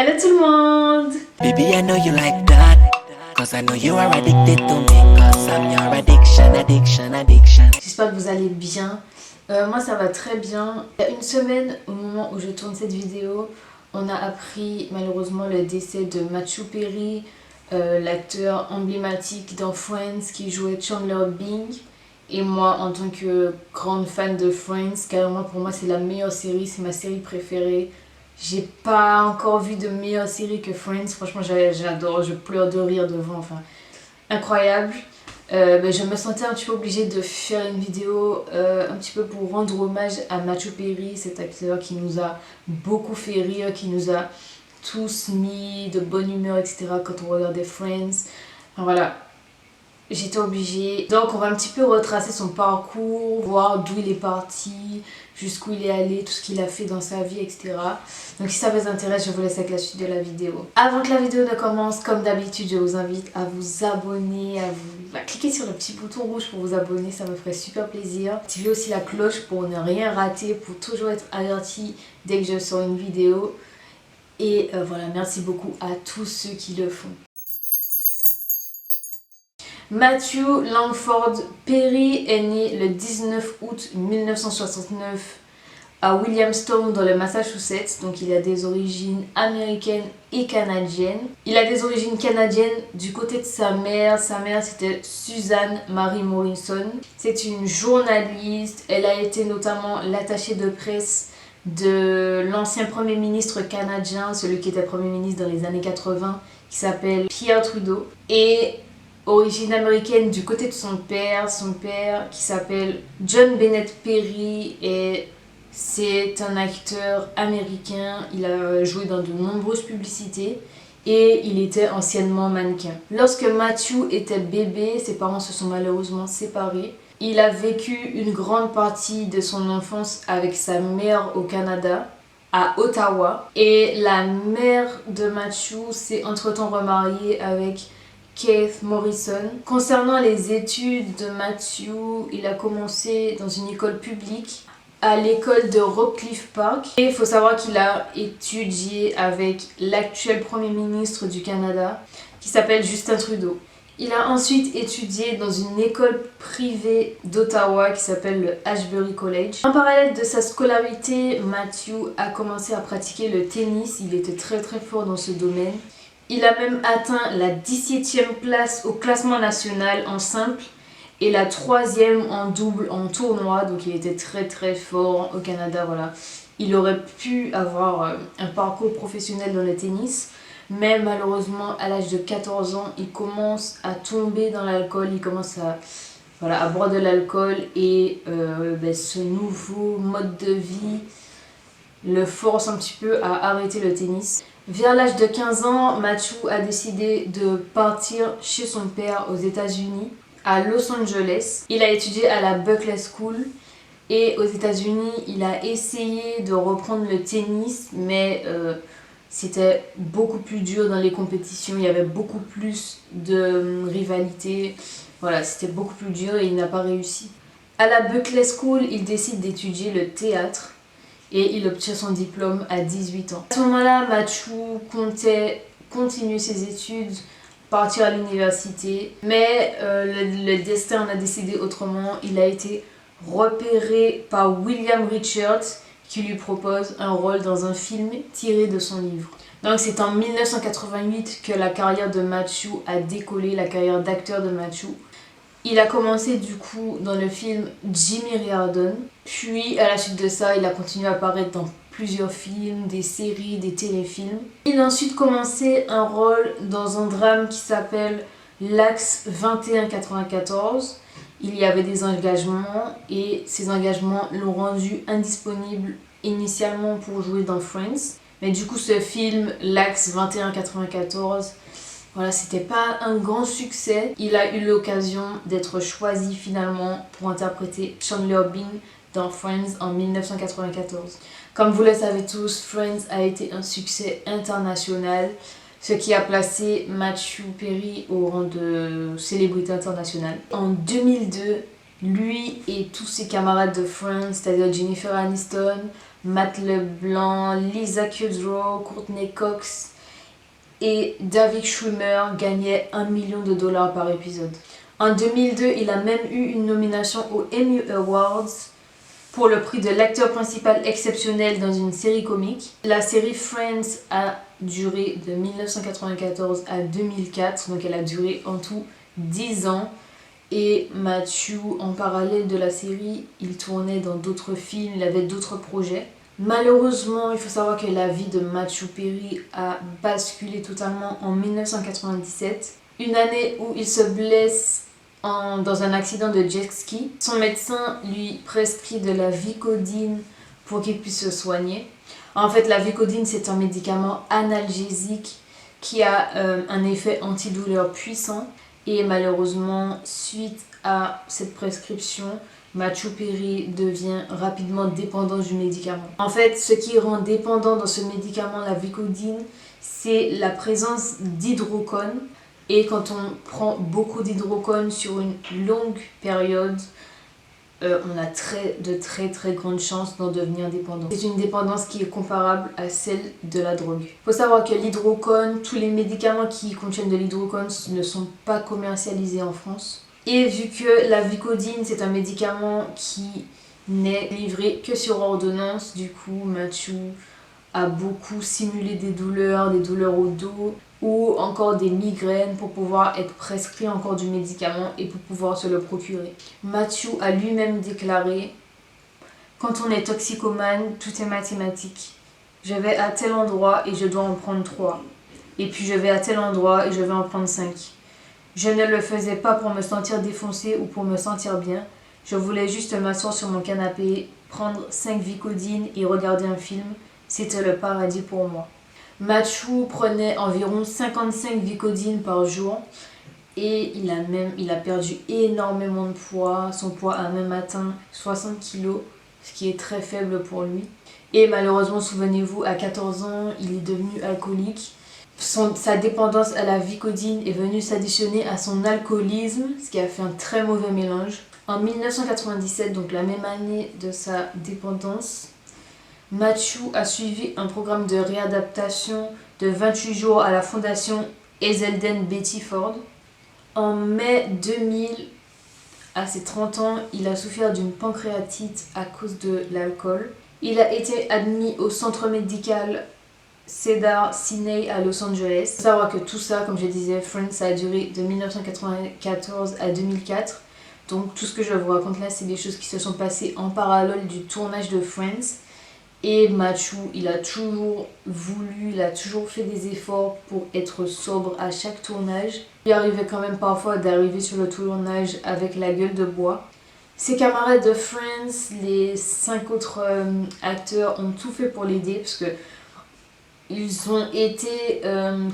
Hello tout le monde! Baby, I know you like that. Cause I know you are addicted to me. Cause I'm your addiction. J'espère que vous allez bien. Moi ça va très bien. Il y a une semaine, au moment où je tourne cette vidéo, on a appris malheureusement le décès de Matthew Perry, l'acteur emblématique dans Friends qui jouait Chandler Bing. Et moi, en tant que grande fan de Friends, carrément pour moi c'est la meilleure série, c'est ma série préférée. J'ai pas encore vu de meilleure série que Friends, franchement j'adore, je pleure de rire devant, enfin incroyable. Je me sentais un petit peu obligée de faire une vidéo un petit peu pour rendre hommage à Matthew Perry, cet acteur qui nous a beaucoup fait rire, qui nous a tous mis de bonne humeur, etc. quand on regardait Friends. Enfin, voilà, j'étais obligée. Donc on va un petit peu retracer son parcours, voir d'où il est parti, jusqu'où il est allé, tout ce qu'il a fait dans sa vie, etc. Donc si ça vous intéresse, je vous laisse avec la suite de la vidéo. Avant que la vidéo ne commence, comme d'habitude, je vous invite à vous abonner, à cliquer sur le petit bouton rouge pour vous abonner, ça me ferait super plaisir. Activez aussi la cloche pour ne rien rater, pour toujours être averti dès que je sors une vidéo. Et voilà, merci beaucoup à tous ceux qui le font. Matthew Langford Perry est né le 19 août 1969 à Williamstown dans le Massachusetts, donc il a des origines américaines et canadiennes. Il a des origines canadiennes du côté de sa mère c'était Suzanne Marie Morrison. C'est une journaliste, elle a été notamment l'attachée de presse de l'ancien premier ministre canadien, celui qui était premier ministre dans les années 80, qui s'appelle Pierre Trudeau. Et origine américaine du côté de son père qui s'appelle John Bennett Perry, et c'est un acteur américain. Il a joué dans de nombreuses publicités et il était anciennement mannequin. Lorsque Matthew était bébé, ses parents se sont malheureusement séparés. Il a vécu une grande partie de son enfance avec sa mère au Canada, à Ottawa, et la mère de Matthew s'est entre-temps remariée avec Keith Morrison. Concernant les études de Matthew, il a commencé dans une école publique, à l'école de Rockcliffe Park. Et il faut savoir qu'il a étudié avec l'actuel Premier ministre du Canada, qui s'appelle Justin Trudeau. Il a ensuite étudié dans une école privée d'Ottawa qui s'appelle le Ashbury College. En parallèle de sa scolarité, Matthew a commencé à pratiquer le tennis. Il était très fort dans ce domaine. Il a même atteint la 17e place au classement national en simple et la 3e en double en tournoi. Donc il était très fort au Canada, voilà. Il aurait pu avoir un parcours professionnel dans le tennis, mais malheureusement à l'âge de 14 ans, il commence à tomber dans l'alcool, il commence à boire de l'alcool, et ce nouveau mode de vie le force un petit peu à arrêter le tennis. Vers l'âge de 15 ans, Matthew a décidé de partir chez son père aux États-Unis, à Los Angeles. Il a étudié à la Buckley School, et aux États-Unis, il a essayé de reprendre le tennis, mais c'était beaucoup plus dur dans les compétitions, il y avait beaucoup plus de rivalité. Voilà, c'était beaucoup plus dur et il n'a pas réussi. À la Buckley School, il décide d'étudier le théâtre et il obtient son diplôme à 18 ans. À ce moment-là, Matthew comptait continuer ses études, partir à l'université, mais le destin en a décidé autrement. Il a été repéré par William Richards qui lui propose un rôle dans un film tiré de son livre. Donc c'est en 1988 que la carrière de Matthew a décollé, la carrière d'acteur de Matthew. Il a commencé du coup dans le film Jimmy Riordan, puis à la suite de ça, il a continué à apparaître dans plusieurs films, des séries, des téléfilms. Il a ensuite commencé un rôle dans un drame qui s'appelle l'Axe 2194. Il y avait des engagements et ces engagements l'ont rendu indisponible initialement pour jouer dans Friends. Mais du coup, ce film, l'Axe 2194, voilà, c'était pas un grand succès. Il a eu l'occasion d'être choisi finalement pour interpréter Chandler Bing dans Friends en 1994. Comme vous le savez tous, Friends a été un succès international, ce qui a placé Matthew Perry au rang de célébrité internationale. En 2002, lui et tous ses camarades de Friends, c'est-à-dire Jennifer Aniston, Matt LeBlanc, Lisa Kudrow, Courtney Cox et David Schwimmer gagnaient $1 million par épisode. En 2002, il a même eu une nomination aux Emmy Awards pour le prix de l'acteur principal exceptionnel dans une série comique. La série Friends a duré de 1994 à 2004, donc elle a duré en tout 10 ans. Et Matthew, en parallèle de la série, il tournait dans d'autres films, il avait d'autres projets. Malheureusement, il faut savoir que la vie de Matthew Perry a basculé totalement en 1997, une année où il se blesse dans un accident de jet ski. Son médecin lui prescrit de la Vicodine pour qu'il puisse se soigner. En fait, la Vicodine, c'est un médicament analgésique qui a un effet antidouleur puissant. Et malheureusement, suite à cette prescription, Matthew Perry devient rapidement dépendant du médicament. En fait, ce qui rend dépendant dans ce médicament, la Vicodine, c'est la présence d'hydrocone. Et quand on prend beaucoup d'hydrocone sur une longue période, on a de très grandes chances d'en devenir dépendant. C'est une dépendance qui est comparable à celle de la drogue. Il faut savoir que l'hydrocone, tous les médicaments qui contiennent de l'hydrocone ne sont pas commercialisés en France. Et vu que la Vicodine, c'est un médicament qui n'est livré que sur ordonnance, du coup Matthew a beaucoup simulé des douleurs au dos ou encore des migraines pour pouvoir être prescrit encore du médicament et pour pouvoir se le procurer. Matthew a lui-même déclaré: quand on est toxicomane, tout est mathématique. Je vais à tel endroit et je dois en prendre 3. Et puis je vais à tel endroit et je vais en prendre 5. Je ne le faisais pas pour me sentir défoncé ou pour me sentir bien. Je voulais juste m'asseoir sur mon canapé, prendre 5 Vicodines et regarder un film. C'était le paradis pour moi. Matthew prenait environ 55 Vicodines par jour et il a perdu énormément de poids. Son poids a même atteint 60 kg, ce qui est très faible pour lui. Et malheureusement, souvenez-vous, à 14 ans, il est devenu alcoolique. Sa dépendance à la Vicodine est venue s'additionner à son alcoolisme, ce qui a fait un très mauvais mélange. En 1997, donc la même année de sa dépendance, Matthew a suivi un programme de réadaptation de 28 jours à la fondation Hazelden Betty Ford. En mai 2000, à ses 30 ans, il a souffert d'une pancréatite à cause de l'alcool. Il a été admis au centre médical Cedar Sinai à Los Angeles. Il faut savoir que tout ça, comme je disais, Friends, ça a duré de 1994 à 2004. Donc tout ce que je vous raconte là, c'est des choses qui se sont passées en parallèle du tournage de Friends. Et Matthew, il a toujours fait des efforts pour être sobre à chaque tournage. Il arrivait quand même parfois d'arriver sur le tournage avec la gueule de bois. Ses camarades de Friends, les 5 autres acteurs, ont tout fait pour l'aider parce que ils ont été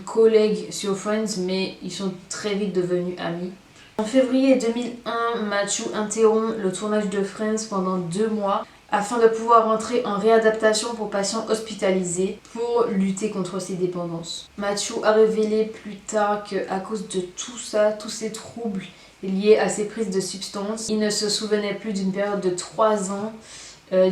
collègues sur Friends, mais ils sont très vite devenus amis. En février 2001, Matthew interrompt le tournage de Friends pendant 2 mois afin de pouvoir entrer en réadaptation pour patients hospitalisés pour lutter contre ses dépendances. Matthew a révélé plus tard qu'à cause de tout ça, tous ces troubles liés à ses prises de substances, il ne se souvenait plus d'une période de 3 ans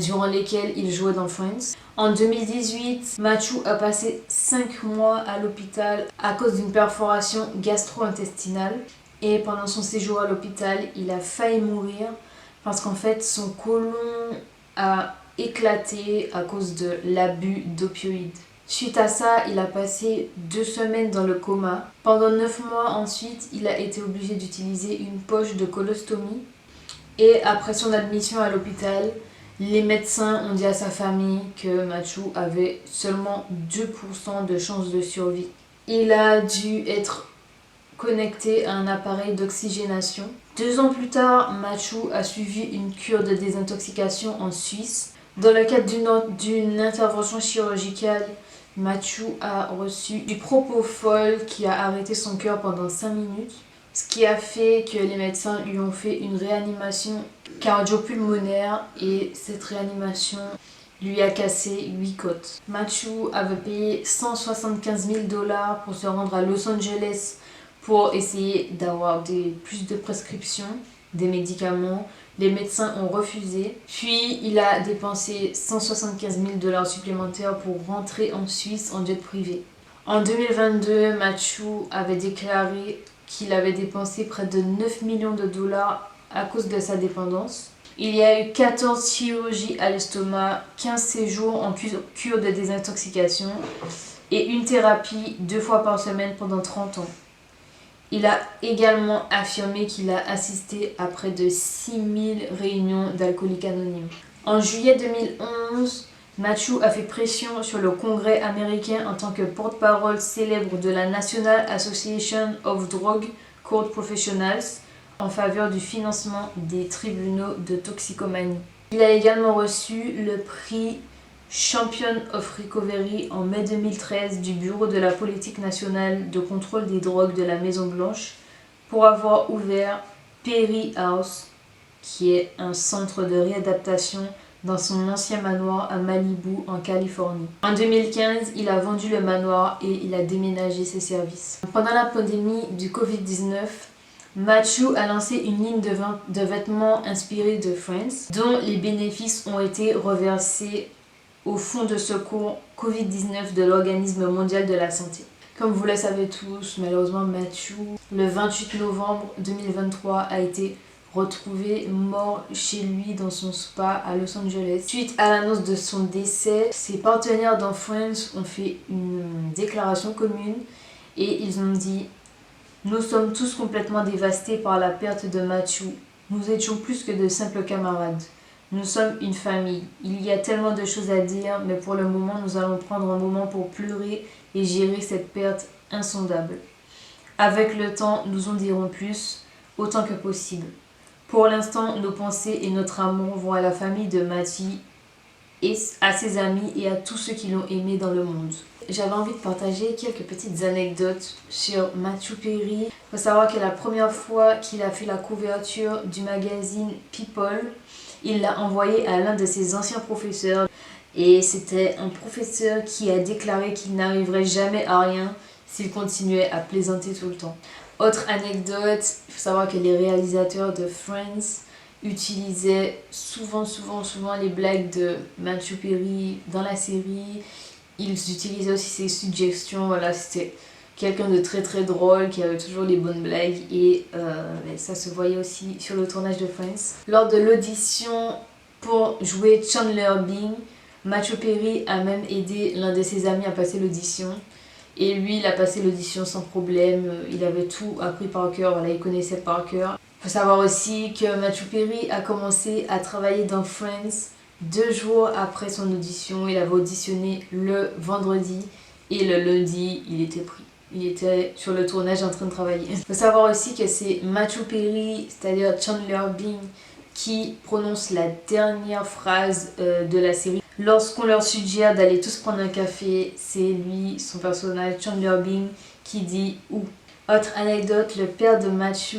durant lesquels il jouait dans Friends. En 2018, Matthew a passé 5 mois à l'hôpital à cause d'une perforation gastro-intestinale. Et pendant son séjour à l'hôpital, il a failli mourir parce qu'en fait, son côlon a éclaté à cause de l'abus d'opioïdes. Suite à ça, il a passé 2 semaines dans le coma. Pendant 9 mois ensuite, il a été obligé d'utiliser une poche de colostomie. Et après son admission à l'hôpital, les médecins ont dit à sa famille que Matthew avait seulement 2% de chances de survie. Il a dû être connecté à un appareil d'oxygénation. 2 ans plus tard, Matthew a suivi une cure de désintoxication en Suisse. Dans le cadre d'une intervention chirurgicale, Matthew a reçu du propofol qui a arrêté son cœur pendant 5 minutes, ce qui a fait que les médecins lui ont fait une réanimation cardio-pulmonaire et cette réanimation lui a cassé 8 côtes. Matthew avait payé $175 000 pour se rendre à Los Angeles pour essayer d'avoir plus de prescriptions, des médicaments, Les médecins ont refusé. Puis il a dépensé 175 000 dollars supplémentaires pour rentrer en Suisse en jet privé. En 2022, Matthew avait déclaré qu'il avait dépensé près de 9 millions de dollars à cause de sa dépendance. Il y a eu 14 chirurgies à l'estomac, 15 séjours en cure de désintoxication et une thérapie 2 fois par semaine pendant 30 ans. Il a également affirmé qu'il a assisté à près de 6000 réunions d'alcooliques anonymes. En juillet 2011, Matthew a fait pression sur le Congrès américain en tant que porte-parole célèbre de la National Association of Drug Court Professionals en faveur du financement des tribunaux de toxicomanie. Il a également reçu le prix Champion of Recovery en mai 2013 du Bureau de la politique nationale de contrôle des drogues de la Maison-Blanche pour avoir ouvert Perry House, qui est un centre de réadaptation dans son ancien manoir à Malibu en Californie. En 2015, il a vendu le manoir et il a déménagé ses services. Pendant la pandémie du Covid-19, Matthew a lancé une ligne de vêtements inspirés de Friends, dont les bénéfices ont été reversés au fonds de secours Covid-19 de l'Organisme mondial de la santé. Comme vous le savez tous, malheureusement Matthew, le 28 novembre 2023, a été retrouvé mort chez lui dans son spa à Los Angeles. Suite à l'annonce de son décès, ses partenaires dans Friends ont fait une déclaration commune et ils ont dit « Nous sommes tous complètement dévastés par la perte de Matthew. Nous étions plus que de simples camarades. Nous sommes une famille. Il y a tellement de choses à dire, mais pour le moment, nous allons prendre un moment pour pleurer et gérer cette perte insondable. Avec le temps, nous en dirons plus, autant que possible. Pour l'instant, nos pensées et notre amour vont à la famille de Matthew et à ses amis et à tous ceux qui l'ont aimé dans le monde. » J'avais envie de partager quelques petites anecdotes sur Matthew Perry. Il faut savoir que la première fois qu'il a fait la couverture du magazine People, il l'a envoyé à l'un de ses anciens professeurs. Et c'était un professeur qui a déclaré qu'il n'arriverait jamais à rien s'il continuait à plaisanter tout le temps. Autre anecdote, il faut savoir que les réalisateurs de Friends utilisaient souvent les blagues de Matthew Perry dans la série. Ils utilisaient aussi ses suggestions. Voilà, c'était quelqu'un de très très drôle qui avait toujours les bonnes blagues et ça se voyait aussi sur le tournage de Friends. Lors de l'audition pour jouer Chandler Bing, Matthew Perry a même aidé l'un de ses amis à passer l'audition. Et lui, il a passé l'audition sans problème, il avait tout appris par cœur, voilà, il connaissait par cœur. Il faut savoir aussi que Matthew Perry a commencé à travailler dans Friends 2 jours après son audition. Il avait auditionné le vendredi et le lundi, il était pris. Il était sur le tournage en train de travailler. Il faut savoir aussi que c'est Matthew Perry, c'est-à-dire Chandler Bing, qui prononce la dernière phrase de la série. Lorsqu'on leur suggère d'aller tous prendre un café, c'est lui, son personnage, Chandler Bing, qui dit « où ». Autre anecdote, le père de Matthew,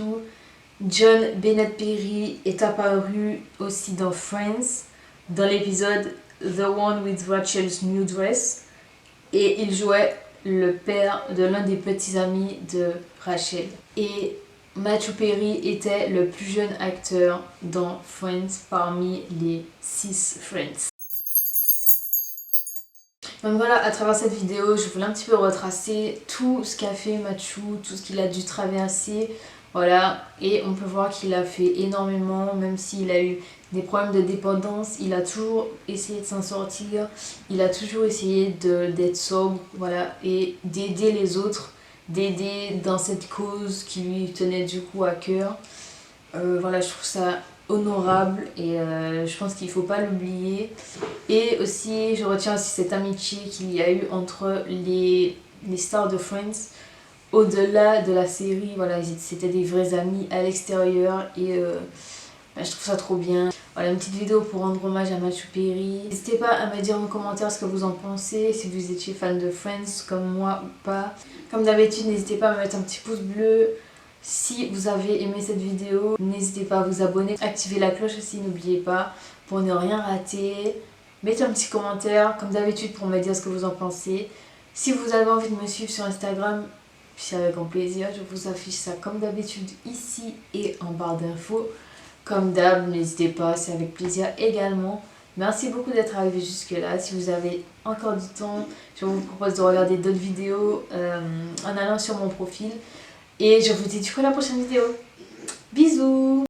John Bennett Perry, est apparu aussi dans Friends, dans l'épisode The One with Rachel's New Dress, et il jouait le père de l'un des petits amis de Rachel. Et Matthew Perry était le plus jeune acteur dans Friends parmi les 6 Friends. Donc voilà, à travers cette vidéo, je voulais un petit peu retracer tout ce qu'a fait Matthew, tout ce qu'il a dû traverser. Voilà, et on peut voir qu'il a fait énormément, même s'il a eu des problèmes de dépendance, il a toujours essayé de s'en sortir, il a toujours essayé d'être sobre, voilà, et d'aider les autres, d'aider dans cette cause qui lui tenait du coup à cœur. Voilà, je trouve ça honorable et je pense qu'il ne faut pas l'oublier. Et aussi, je retiens aussi cette amitié qu'il y a eu entre les stars de Friends. Au-delà de la série, voilà, c'était des vrais amis à l'extérieur et je trouve ça trop bien. Voilà, une petite vidéo pour rendre hommage à Matthew Perry. N'hésitez pas à me dire en commentaire ce que vous en pensez, si vous étiez fan de Friends comme moi ou pas. Comme d'habitude, n'hésitez pas à me mettre un petit pouce bleu. Si vous avez aimé cette vidéo, n'hésitez pas à vous abonner, activez la cloche aussi, n'oubliez pas, pour ne rien rater. Mettez un petit commentaire, comme d'habitude, pour me dire ce que vous en pensez. Si vous avez envie de me suivre sur Instagram, c'est avec grand plaisir, je vous affiche ça comme d'habitude ici et en barre d'infos. Comme d'hab, n'hésitez pas, c'est avec plaisir également. Merci beaucoup d'être arrivé jusque là. Si vous avez encore du temps, je vous propose de regarder d'autres vidéos en allant sur mon profil. Et je vous dis du coup à la prochaine vidéo. Bisous!